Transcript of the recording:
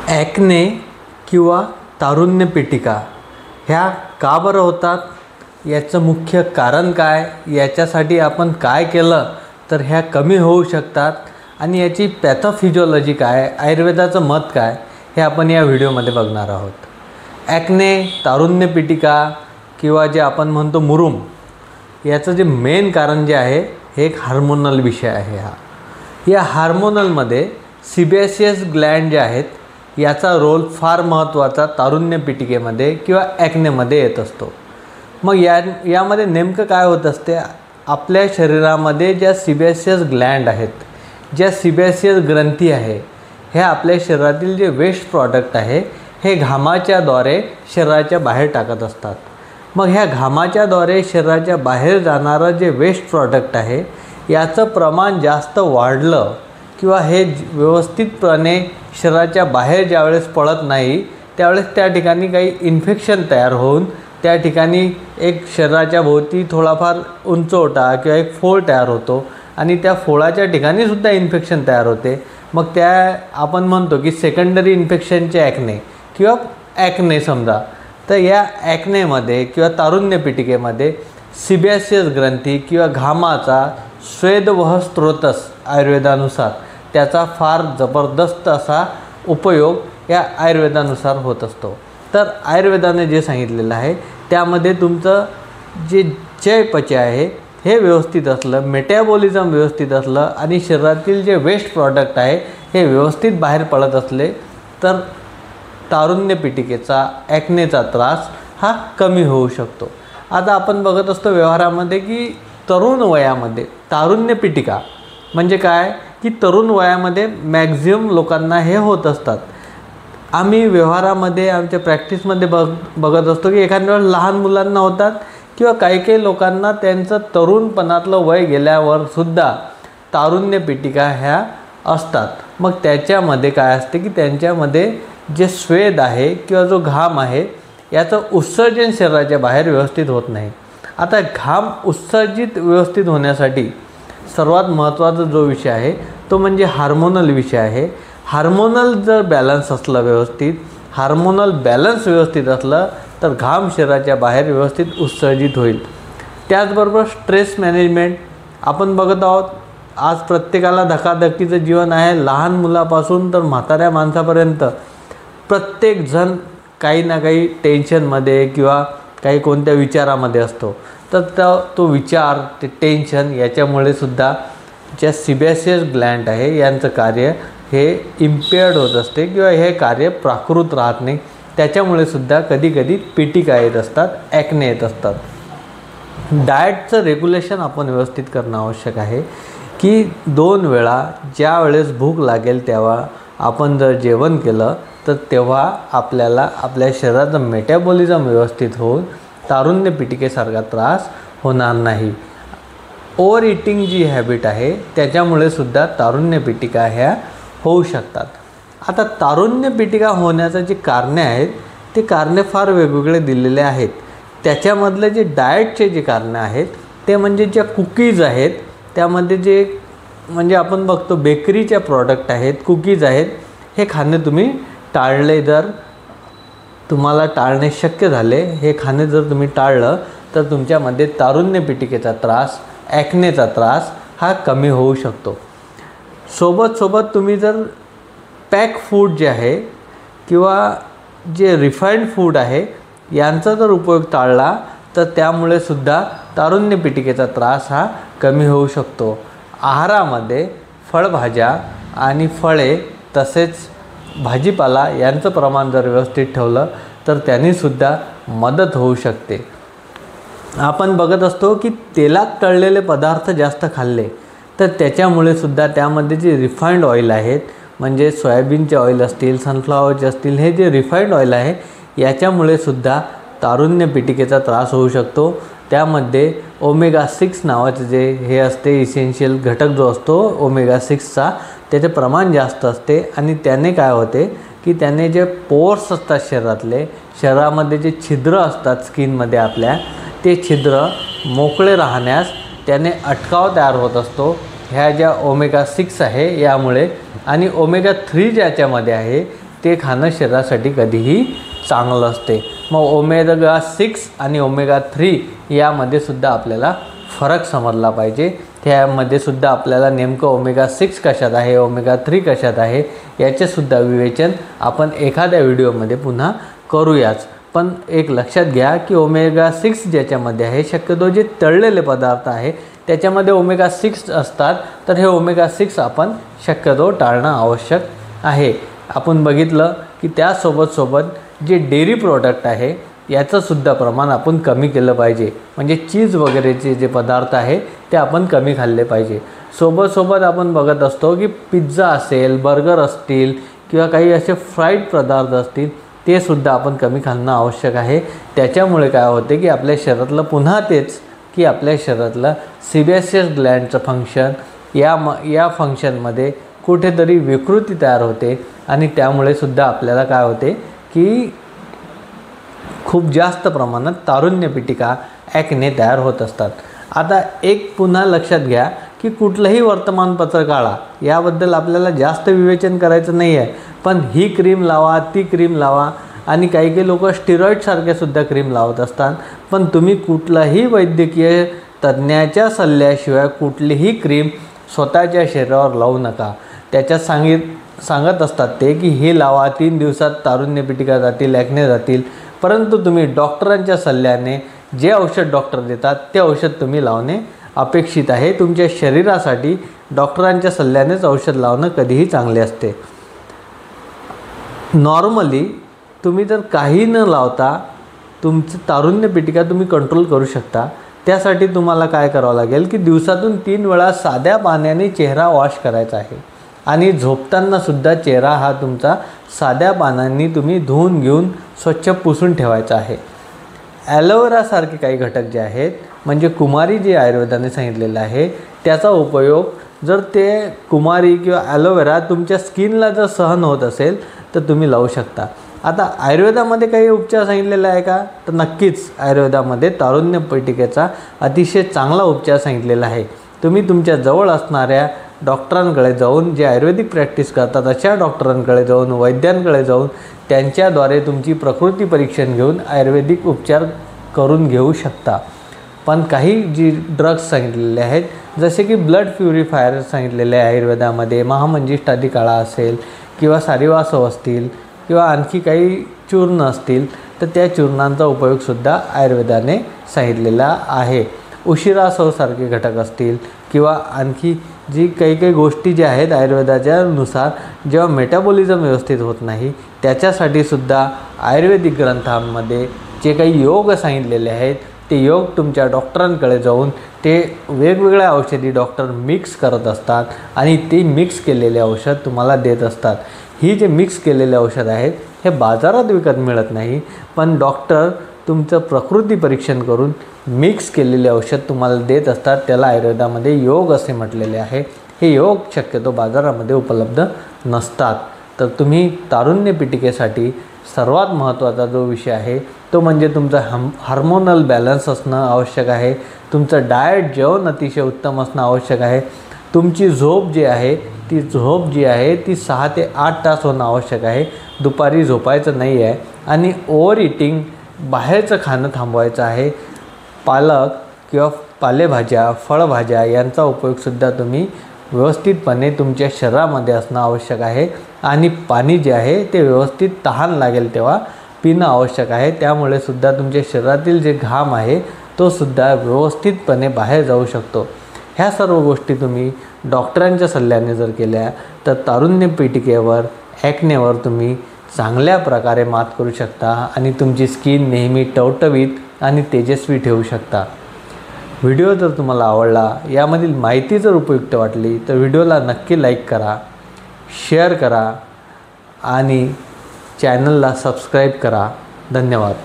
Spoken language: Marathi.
ॲक्ने किंवा तारुण्य पिटिका ह्या का बरं होतात, याचं मुख्य कारण काय, याच्यासाठी आपण काय केलं तर ह्या कमी होऊ शकतात आणि याची पॅथोफिजिओलॉजी काय, आयुर्वेदाचं मत काय, हे आपण या व्हिडिओमध्ये बघणार आहोत. ॲक्ने, तारुण्य पिटिका किंवा जे आपण म्हणतो मुरूम, याचं जे मेन कारण जे आहे हे एक हार्मोनल विषय आहे. या हार्मोनलमध्ये सिबेशियस ग्लँड जे आहेत याचा रोल फार महत्त्वाचा तारुण्य पिटिकेमध्ये किंवा ॲक्नेमध्ये येत असतो. मग यामध्ये नेमकं काय होत असते, आपल्या शरीरामध्ये ज्या सिबेशियस ग्लँड आहेत, ज्या सिबेशियस ग्रंथी आहे, हे आपल्या शरीरातील जे वेस्ट प्रॉडक्ट आहे हे घामाच्याद्वारे शरीराच्या बाहेर टाकत असतात. मग ह्या घामाच्याद्वारे शरीराच्या बाहेर जाणारं जे वेस्ट प्रॉडक्ट आहे याचं प्रमाण जास्त वाढलं किंवा हे व्यवस्थितपणे शरीराच्या बाहेर ज्यावेळेस पडत नाही त्यावेळेस त्या ठिकाणी काही इन्फेक्शन तयार होऊन त्या ठिकाणी एक शरीराच्या भोवती थोडाफार उंचवटा किंवा एक फोड तयार होतो आणि त्या फोडाच्या ठिकाणीसुद्धा इन्फेक्शन तयार होते. मग त्या आपण म्हणतो की सेकंडरी इन्फेक्शनचे ॲक्ने किंवा ॲक्ने समजा. तर या ॲक्नेमध्ये किंवा तारुण्य पिटिकेमध्ये सिबेशियस ग्रंथी किंवा घामाचा स्वेदवह स्रोतस आयुर्वेदानुसार त्याचा फार जबरदस्त असा उपयोग या आयुर्वेदानुसार होत असतो. तर आयुर्वेदाने जे सांगितलेलं आहे त्यामध्ये तुमचं जे चयापचय आहे हे व्यवस्थित असलं, मेटाबॉलिझम व्यवस्थित असलं आणि शरीरातील जे वेस्ट प्रॉडक्ट आहे हे व्यवस्थित बाहेर पडत असले तर तारुण्य पिटिकेचा, ॲक्नेचा त्रास हा कमी होऊ शकतो. आता आपण बघत असतो व्यवहारामध्ये की तरुण वयामध्ये तारुण्य पिटिका म्हणजे काय की तरुण वयामध्ये मॅक्झिमम लोकांना हे होत असतात. आम्ही व्यवहारामध्ये आमच्या प्रॅक्टिसमध्ये बघत असतो की एखाद्या वेळेस लहान मुलांना होतात किंवा काही लोकांना त्यांचं तरुणपणातलं वय गेल्यावरसुद्धा तारुण्य पिटिका ह्या असतात. मग त्याच्यामध्ये काय असते की त्यांच्यामध्ये जे स्वेद आहे किंवा जो घाम आहे याचं उत्सर्जन शरीराच्या बाहेर व्यवस्थित होत नाही. आता घाम उत्सर्जित व्यवस्थित होण्यासाठी सर्वात महत्त्वाचा जो विषय आहे तो म्हणजे हार्मोनल विषय आहे. हार्मोनल जर बॅलन्स असलं व्यवस्थित, हार्मोनल बॅलन्स व्यवस्थित असलं तर घाम शरीराच्या बाहेर व्यवस्थित उत्सर्जित होईल. त्याचबरोबर स्ट्रेस मॅनेजमेंट आपण बघत आहोत. आज प्रत्येकाला धकाधकीचं जीवन आहे, लहान मुलापासून तर म्हाताऱ्या माणसापर्यंत प्रत्येकजण काही ना काही टेन्शनमध्ये किंवा काही कोणत्या विचारामध्ये असतो. तर तो विचार, ते टेन्शन याच्यामुळे सुद्धा ज्या सिबेशियस ग्लँड आहे यांचं कार्य हे इम्पेअर्ड होत असते किंवा हे कार्य प्राकृत राहत नाही. त्याच्यामुळे सुद्धा कधी पिटिका येत असतात, ॲक्ने येत असतात. डाएटचं रेग्युलेशन आपण व्यवस्थित करणं आवश्यक आहे की 2 वेळा ज्या वेळेस भूक लागेल तेव्हा आपण जर जेवण केलं तर तेव्हा आपल्याला आपल्या शरीराचं मेटाबॉलिझम व्यवस्थित होऊन तारुण्य पिटिकेसारखा त्रास होणार नाही. ओव्हर इटिंग जी हॅबिट आहे त्याच्यामुळे सुद्धा तारुण्य पिटिका ह्या होऊ शकतात. आता तारुण्य पिटिका होण्याचं जे कारणे आहेत ते कारणे फार वेगवेगळे दिलेले आहेत. त्याच्यामधले जे डाएटचे जे कारणे आहेत ते म्हणजे ज्या कुकीज आहेत त्यामध्ये जे म्हणजे आपण बघतो बेकरीच्या प्रॉडक्ट आहेत, कुकीज आहेत, हे खाणे तुम्ही टाळले. जर तुम्हाला टाळणे शक्य झाले, हे खाणे जर तुम्ही टाळलं तर तुमच्यामध्ये तारुण्य पिटिकेचा त्रास, ॲक्नेचा त्रास हा कमी होऊ शकतो. सोबत तुम्ही जर पॅक फूड जे आहे किंवा जे रिफाईंड फूड आहे यांचा जर उपयोग टाळला तर त्यामुळे सुद्धा तारुण्य पिटिकेचा त्रास हा कमी होऊ शकतो. आहारामध्ये फळभाज्या आणि फळे तसेच भाजीपाला यांचं प्रमाण जर व्यवस्थित ठेवलं तर त्यांनीसुद्धा मदत होऊ शकते. आपण बघत असतो की तेलात तळलेले पदार्थ जास्त खाल्ले तर त्याच्यामुळे सुद्धा त्यामध्ये जे रिफाईंड ऑइल आहेत म्हणजे सोयाबीनचे ऑइल असतील, सनफ्लॉवरचे असतील, हे जे रिफाईंड ऑइल आहे याच्यामुळे सुद्धा तारुण्य पिटिकेचा त्रास होऊ शकतो. त्यामध्ये ओमेगा 6 नावाचे जे हे असते इसेन्शियल घटक जो असतो ओमेगा 6चा, त्याचे प्रमाण जास्त असते आणि त्याने काय होते की त्याने जे पोर्स असतात शरीरामध्ये जे छिद्र असतात स्किनमध्ये आपल्या, ते छिद्र मोकळे राहण्यास त्याने अटकाव तयार होत असतो ह्या ज्या ओमेगा 6 आहे यामुळे. आणि ओमेगा 3 ज्याच्यामध्ये आहे ते खाणं शरीरासाठी कधीही चांगलं असते. मग ओमेगा 6 आणि ओमेगा 3 यामध्ये सुद्धा आपल्याला फरक समजला पाहिजे. त्यामध्ये सुद्धा आपल्याला नेमकं ओमेगा 6 कशात आहे, ओमेगा 3 कशात आहे याचेसुद्धा विवेचन आपण एखाद्या व्हिडिओमध्ये पुन्हा करूयाच. पण एक लक्षात घ्या की ओमेगा 6 ज्याच्यामध्ये आहे, शक्यतो जे तळलेले पदार्थ आहे त्याच्यामध्ये ओमेगा 6 असतात. तर हे ओमेगा 6 आपण शक्यतो टाळणं आवश्यक आहे. आपण बघितलं की त्यासोबत जे डेअरी प्रोडक्ट आहे याचंसुद्धा प्रमाण आपण कमी केलं पाहिजे. म्हणजे चीज वगैरेचे जे पदार्थ आहे ते आपण कमी खाल्ले पाहिजे. सोबत आपण बघत असतो की पिझ्झा असेल, बर्गर असतील किंवा काही असे फ्राईड पदार्थ असतील ते सुद्धा आपण कमी खाणं आवश्यक आहे. त्याच्यामुळे काय होते की आपल्या शरीरातलं पुन्हा तेच की आपल्या शरीरातलं सीबेसियस ग्लँडचं फंक्शन या फंक्शनमध्ये कुठेतरी विकृती तयार होते आणि त्यामुळे सुद्धा आपल्याला काय होते की खूप जास्त प्रमाणात तारुण्य पिटिका ॲक्ने तयार होत असतात. आता एक पुन्हा लक्षात घ्या की कुठलंही वर्तमानपत्र काढा, याबद्दल आपल्याला जास्त विवेचन करायचं नाही आहे. पण ही क्रीम लावा, ती क्रीम लावा आणि काही लोक स्टिरॉइडसारखे सुद्धा क्रीम लावत असतात. पण तुम्ही कुठलाही वैद्यकीय तज्ज्ञाच्या सल्ल्याशिवाय कुठलीही क्रीम स्वतःच्या शरीरावर लावू नका. त्याच्यात सांगत असतात ते की हे लावा, 3 दिवसात तारुण्य पिटिका जातील, ॲक्ने जातील. परंतु तुम्ही डॉक्टरांच्या सल्ल्याने जे औषध डॉक्टर देतात ते औषध तुम्ही लावणे अपेक्षित आहे. तुमच्या शरीरासाठी डॉक्टरांच्या सल्ल्यानेच औषध लावणं कधीही चांगले असते. नॉर्मली तुम्ही जर काही न लावता तुमचं तारुण्य पिटिका तुम्ही कंट्रोल करू शकता. त्यासाठी तुम्हाला काय करावं लागेल की दिवसातून 3 वेळा साध्या पाण्याने चेहरा वॉश करायचा आहे आणि झोपतानासुद्धा चेहरा हा तुमचा साध्या पाण्याने तुम्ही धुवून घेऊन स्वच्छ पुसून ठेवायचा आहे. ॲलोवेरासारखे काही घटक जे आहेत म्हणजे कुमारी जे आयुर्वेदाने सांगितलेलं आहे त्याचा उपयोग जर ते कुमारी किंवा ॲलोवेरा तुमच्या स्किनला जर सहन होत असेल तर तुम्ही लावू शकता. आता आयुर्वेदामध्ये काही उपचार सांगितलेला आहे का, तर नक्कीच आयुर्वेदामध्ये तारुण्य पिटिकेचा अतिशय चांगला उपचार सांगितलेला आहे. तुम्ही तुमच्या जवळ असणाऱ्या डॉक्टरांकडे जाऊन, जे आयुर्वेदिक प्रॅक्टिस करतात अशा डॉक्टरांकडे जाऊन, वैद्यांकडे जाऊन त्यांच्याद्वारे तुमची प्रकृती परीक्षण घेऊन आयुर्वेदिक उपचार करून घेऊ शकता. पण काही जी ड्रग्स सांगितलेले आहेत जसे की ब्लड प्युरिफायर सांगितलेले आहे आयुर्वेदामध्ये, महामंजिष्ठादी काळा असेल किंवा सारिवासव असतील किंवा आणखी काही चूर्ण असतील तर त्या चूर्णांचा उपयोगसुद्धा आयुर्वेदाने सांगितलेला आहे. उशिरासवसारखे घटक असतील किंवा आणखी जी काही गोष्टी ज्या आहेत आयुर्वेदाच्या नुसार जेव्हा मेटाबॉलिझम व्यवस्थित होत नाही त्याच्यासाठी सुद्धा आयुर्वेदिक ग्रंथांमध्ये जे काही योग सांगितलेले आहेत ते योग तुमच्या डॉक्टरांकडे जाऊन ते वेगवेगळ्या औषधी डॉक्टर मिक्स करत असतात आणि ते मिक्स केलेले औषध तुम्हाला देत असतात. ही जे मिक्स केलेले औषध आहेत हे बाजारात विकत मिळत नाही, पण डॉक्टर तुमचं प्रकृती परीक्षण करून मिक्स केलेले औषध तुम्हाला देत असतात. त्याला आयुर्वेदामध्ये योग असे म्हटलेले आहे. हे योग शक्यतो बाजारामध्ये उपलब्ध नसतात. तर तुम्ही तारुण्य पिटिकेसाठी सर्वात महत्त्वाचा जो विषय आहे तो म्हणजे तुमचं हार्मोनल बॅलन्स असणं आवश्यक आहे. तुमचं डाएट जेवण अतिशय उत्तम असणं आवश्यक आहे. तुमची झोप जी आहे ती 6 ते 8 तास होणं आवश्यक आहे. दुपारी झोपायचं नाही आहे आणि ओव्हर इटिंग, बाहेरचं खाणं थांबवायचं आहे. पालक किंवा पालेभाज्या, फळभाज्या यांचा उपयोगसुद्धा तुम्ही व्यवस्थितपणे तुमच्या शरीरामध्ये असणं आवश्यक आहे आणि पाणी जे आहे ते व्यवस्थित तहान लागेल तेव्हा पिणं आवश्यक आहे. त्यामुळे सुद्धा तुमच्या शरीरातील जे घाम आहे तो सुद्धा व्यवस्थितपणे बाहेर जाऊ शकतो. ह्या सर्व गोष्टी तुम्ही डॉक्टरांच्या सल्ल्याने जर केल्या तर तारुण्य पिटिकेवर, ॲक्नेवर तुम्ही चांगल्या प्रकारे मात करू शकता आणि तुमची स्किन नेहमी टवटवीत आणि तेजस्वी ठेवू शकता. व्हिडिओ जर तुम्हाला आवडला, यामधील माहिती जर उपयुक्त वाटली तर व्हिडिओला नक्की लाईक करा, शेअर करा आणि चॅनलला सबस्क्राईब करा. धन्यवाद.